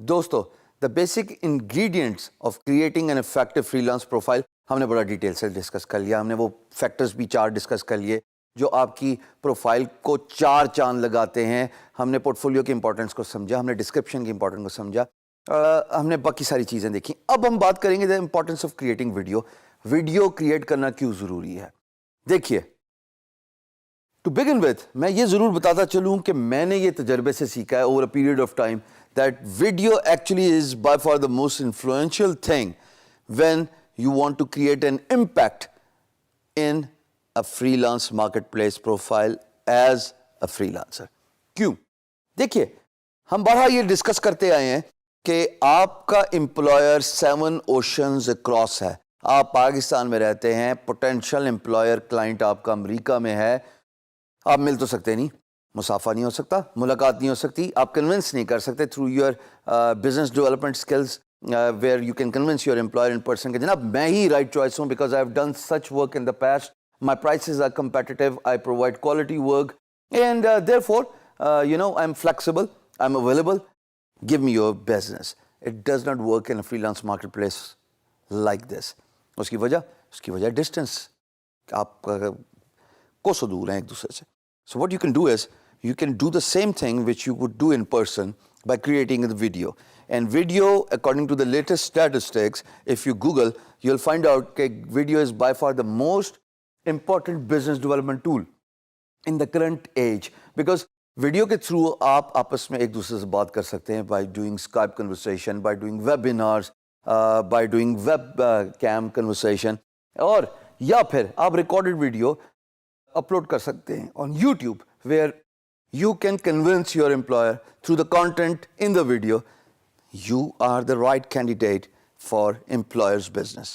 दोस्तों, the basic ingredients of creating an effective freelance profile हमने बड़ा डिटेल से डिस्कस कर लिया। हमने वो फैक्टर्स भी 4 डिस्कस कर लिए जो आपकी प्रोफाइल को 4 चांद लगाते हैं। हमने पोर्टफोलियो की इंपॉर्टेंस को समझा, हमने डिस्क्रिप्शन की इंपॉर्टेंस को समझा, हमने बाकी सारी चीज़ें देखी। अब हम बात करेंगे the importance of creating video. Video create करना क्यों ज़रूरी है। देखिए, टू बिगिन विथ मैं ये ज़रूर बताता चलूँ कि मैंने ये तजर्बे से सीखा है over a period of time that video actually is by far the most influential thing when you want to create an impact in a freelance marketplace profile as a freelancer. क्यों? देखिए, हम बाहर ये डिस्कस करते आए हैं कि आपका एम्प्लॉयर 7 oceans across है। आप पाकिस्तान में रहते हैं, पोटेंशियल एम्प्लॉयर क्लाइंट आपका अमेरिका में है। आप मिल तो सकते नहीं, मुसाफा नहीं हो सकता, मुलाकात नहीं हो सकती, आप कन्विंस नहीं कर सकते through your business development skills where you can convince your employer in person कि जनाब मैं ही राइट चॉइस हूँ because I have done such work in the past, my prices are competitive, I provide quality work and therefore you know I'm flexible, I'm available, give me your business. It does not work in a freelance marketplace like this. उसकी वजह distance, आप कोसों दूर हैं एक दूसरे से. So what you can do is you can do the same thing which you would do in person by creating the video. And video, according to the latest statistics, if you Google, you'll find out that video is by far the most important business development tool in the current age. Because video के through आप आपस में एक दूसरे से बात कर सकते हैं by doing Skype conversation, by doing webinars, by doing webcam conversation, और या फिर आप recorded video अपलोड कर सकते हैं on YouTube where you can convince your employer through the content in the video you are the right candidate for employer's business.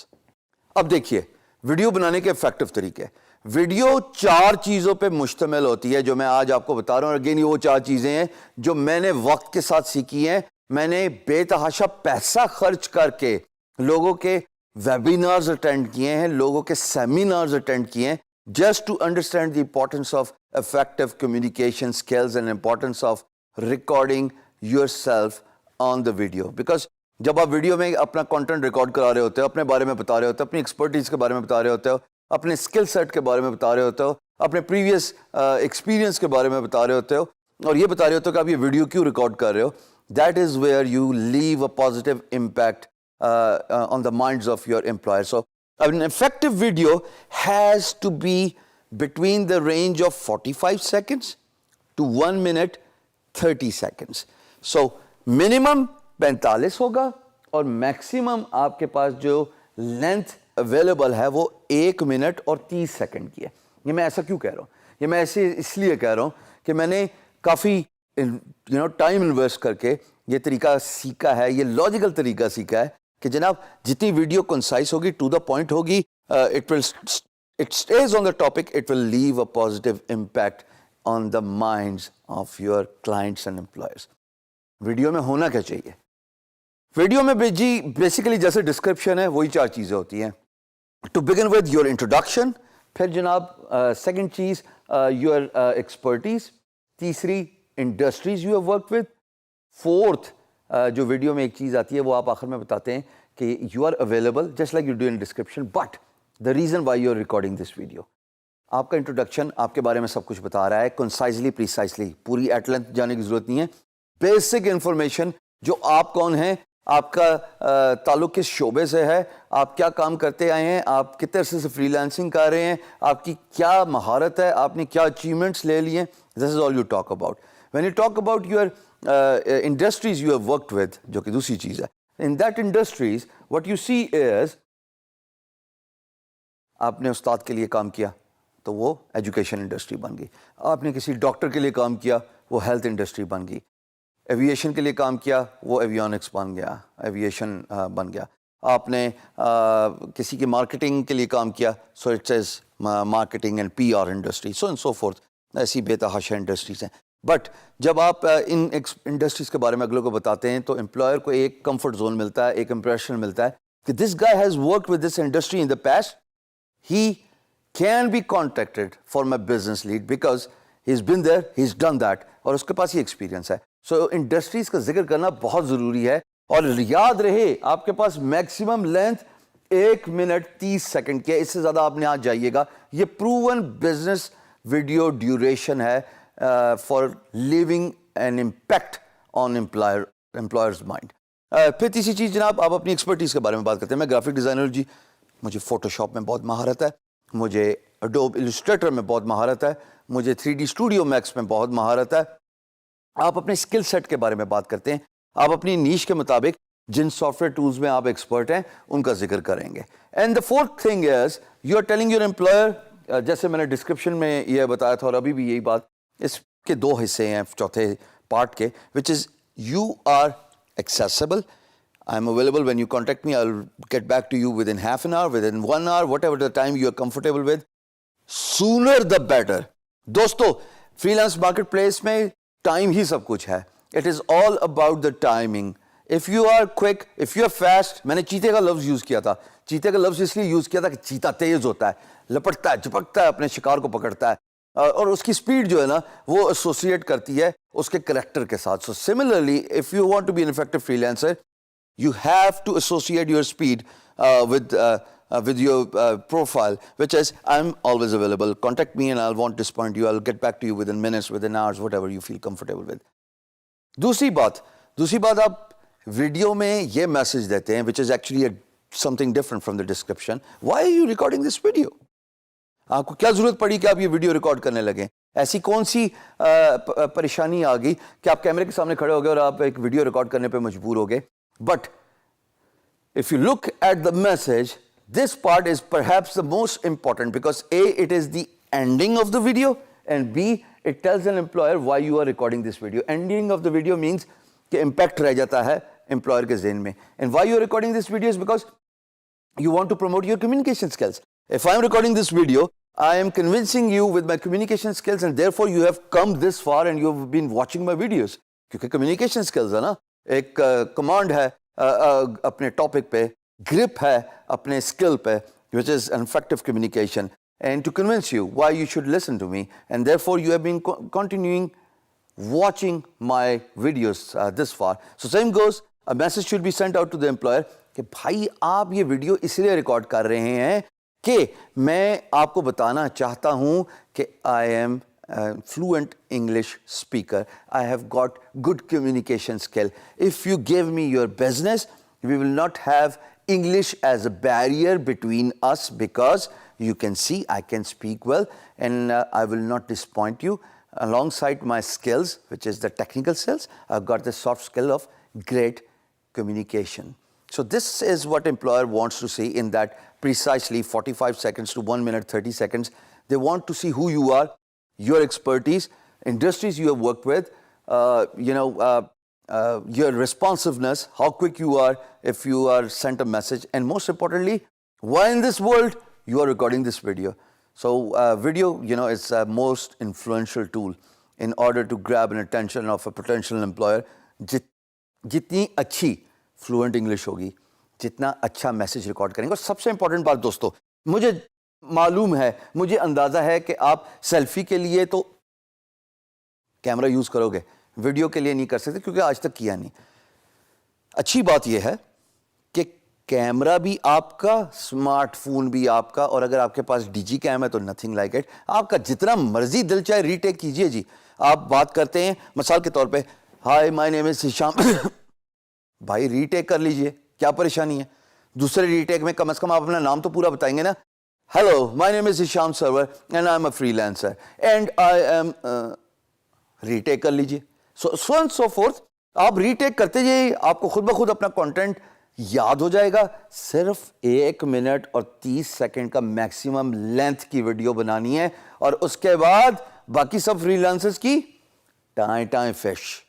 अब देखिए, video बनाने के इफेक्टिव तरीके। वीडियो 4 चीज़ों पे मुश्तमिल होती है जो मैं आज आपको बता रहा हूँ। अगेन ये वो 4 चीज़ें हैं जो मैंने वक्त के साथ सीखी हैं। मैंने बेतहाशा पैसा खर्च करके लोगों के वेबिनार्स अटेंड किए हैं, लोगों के सेमिनार्स अटेंड किए हैं, just to understand the importance of effective communication skills and importance of recording yourself on the video. Because जब आप वीडियो में अपना कंटेंट रिकॉर्ड करा रहे होते हो, अपने बारे में बता रहे होते हो, अपनी एक्सपर्टीज के बारे में बता रहे होते हो, अपने स्किल सेट के बारे में बता रहे होते हो, अपने प्रीवियस एक्सपीरियंस के बारे में बता रहे होते हो, और ये बता रहे होते हो कि आप ये वीडियो क्यों रिकॉर्ड कर रहे हो, that is where you leave a positive impact on the minds of your employer. So an effective video has to be between the range of 45 seconds to 1 minute 30 seconds. So minimum 45 होगा और maximum आपके पास जो length available है वो 1 minute और 30 second की है। ये मैं ऐसा क्यों कह रहा हूँ? ये मैं ऐसे इसलिए कह रहा हूँ कि मैंने काफ़ी टाइम इन्वेस्ट करके ये तरीका सीखा है, ये लॉजिकल तरीका सीखा है कि जनाब जितनी वीडियो कंसाइज होगी, टू द पॉइंट होगी, it stage on the topic, it will leave a positive impact on the minds of your clients and employers. Video में होना क्या चाहिए? वीडियो में बेसिकली जैसे डिस्क्रिप्शन है वही 4 चीज़ें होती हैं। To begin with your introduction, फिर जनाब सेकंड चीज़ योर एक्सपर्टीज, तीसरी industries you have work with, fourth जो वीडियो में एक चीज़ आती है वो आप आखिर में बताते हैं कि you are available just like you do in description, but the reason why you are recording this video. आपका इंट्रोडक्शन आपके बारे में सब कुछ बता रहा है, कंसाइजली, प्रिसाइजली, पूरी एट लेंथ जाने की ज़रूरत नहीं है। बेसिक इन्फॉर्मेशन, जो आप कौन हैं, आपका ताल्लुक़ किस शोबे से है, आप क्या काम करते आए हैं, आप कितने अरसे से फ्रीलांसिंग कर रहे हैं, आपकी क्या महारत है, आपने क्या अचीवमेंट्स ले लिए, this is all you talk about. When you talk about your industries you have worked with, जो कि दूसरी चीज़ है, in that industries what you see is आपने उस्ताद के लिए काम किया तो वो एजुकेशन इंडस्ट्री बन गई, आपने किसी डॉक्टर के लिए काम किया वो हेल्थ इंडस्ट्री बन गई, एविएशन के लिए काम किया वो एवियोनिक्स बन गया, एविएशन बन गया, आपने किसी की मार्केटिंग के लिए काम किया so it is marketing and PR industry, so and so fourth. ऐसी बेतहाशा इंडस्ट्रीज हैं। बट जब आप इन इंडस्ट्रीज़ के बारे में अगलों को बताते हैं तो एम्प्लॉयर को एक कंफर्ट जोन मिलता है, एक इंप्रेशन मिलता है कि this guy has worked with this industry in the past, he can be contacted for my business lead because he is been there, he is done that, और उसके पास ये एक्सपीरियंस है। सो इंडस्ट्रीज का जिक्र करना बहुत ज़रूरी है और याद रहे आपके पास मैक्सिमम लेंथ 1 मिनट 30 सेकंड की है, इससे ज़्यादा आप यहाँ जाइएगा। ये प्रूवन बिजनेस वीडियो ड्यूरेशन है for living an impact on employers mind. फिर तीसरी चीज़ जनाब, आप अपनी एक्सपर्टीज़ के बारे में बात करते हैं। मैं ग्राफिक डिज़ाइनर जी, मुझे फोटोशॉप में बहुत महारत है, मुझे एडोब इलस्ट्रेटर में बहुत महारत है, मुझे 3D स्टूडियो मैक्स में बहुत महारत है। आप अपने स्किल सेट के बारे में बात करते हैं, आप अपनी नीश के मुताबिक जिन सॉफ्टवेयर टूल्स में आप एक्सपर्ट हैं उनका जिक्र करेंगे। And the fourth thing is you are telling your employer, जैसे मैंने डिस्क्रिप्शन में यह बताया था और अभी भी यही बात, इसके 2 हिस्से हैं चौथे पार्ट के, which is you are accessible. I'm available when you contact me. I'll get back to you within half an hour, within 1 hour, whatever the time you are comfortable with. Sooner the better. दोस्तों, freelance marketplace में time ही सब कुछ है. It is all about the timing. If you are quick, if you are fast, मैंने चीते का लफ्ज़ use किया था. चीते का लफ्ज़ इसलिए यूज़ किया था कि चीता तेज़ होता है, लपटता है, झपकता है, अपने शिकार को पकड़ता है और उसकी स्पीड जो है ना वो एसोसिएट करती है उसके करेक्टर के साथ. So similarly if you want to be an effective freelancer, you have to associate your speed with your profile, which is I'm always available. Contact me and I'll want to disappoint you. I'll get back to you within minutes, within hours, whatever you feel comfortable with. दूसरी बात आप video में ये message देते हैं, which is actually something different from the description. Why are you recording this video? आपको क्या जरूरत पड़ी कि आप ये वीडियो रिकॉर्ड करने लगे? ऐसी कौन सी परेशानी आ गई कि आप कैमरे के सामने खड़े हो गए और आप एक वीडियो रिकॉर्ड करने पे मजबूर हो गए? But if you look at the message, this part is perhaps the most important because A, it is the ending of the video, and B, it tells an employer why you are recording this video. Ending of the video means कि impact रह जाता है employer के ज़हन में. And why you are recording this video is because you want to promote your communication skills. If I am recording this video, I am convincing you with my communication skills and therefore you have come this far and you have been watching my videos. क्योंकि communication skills है ना, एक command है अपने topic पे, grip है अपने skill पे, which is an effective communication, and to convince you why you should listen to me, and therefore you have been continuing watching my videos this far. So same goes, a message should be sent out to the employer कि भाई आप ये video इसलिए record कर रहे हैं कि मैं आपको बताना चाहता हूँ कि I am fluent English speaker. I have got good communication skill. If you give me your business, we will not have English as a barrier between us because you can see I can speak well and I will not disappoint you. Alongside my skills, which is the technical skills, I've got the soft skill of great communication. So this is what employer wants to see in that precisely 45 seconds to 1 minute 30 seconds. They want to see who you are, your expertise, industries you have worked with, your responsiveness, how quick you are if you are sent a message, and most importantly, why in this world you are recording this video. So video, is a most influential tool in order to grab an attention of a potential employer. जितनी अच्छी fluent English होगी, जितना अच्छा message record करेंगे. और सबसे important बात दोस्तों, मुझे मालूम है, मुझे अंदाज़ा है कि आप सेल्फी के लिए तो कैमरा यूज़ करोगे, वीडियो के लिए नहीं कर सकते क्योंकि आज तक किया नहीं. अच्छी बात यह है कि कैमरा भी आपका, स्मार्टफोन भी आपका, और अगर आपके पास डिजी कैम है तो नथिंग लाइक इट. आपका जितना मर्जी दिल चाहे रीटेक कीजिए जी. आप बात करते हैं मिसाल के तौर पे, hi my name is Hisham, भाई रीटेक कर लीजिए, क्या परेशानी है. दूसरे रीटेक में कम से कम आप अपना नाम तो पूरा बताएंगे ना. Hello my name is Hisham server and I am a freelancer and I am, retake कर लीजिए. So and so fourth. आप रीटेक करते जाइए, आपको खुद ब खुद अपना कंटेंट याद हो जाएगा. सिर्फ 1 मिनट और 30 सेकंड का मैक्सिमम लेंथ की वीडियो बनानी है और उसके बाद बाकी सब फ्रीलांसर्स की टाइम फिश.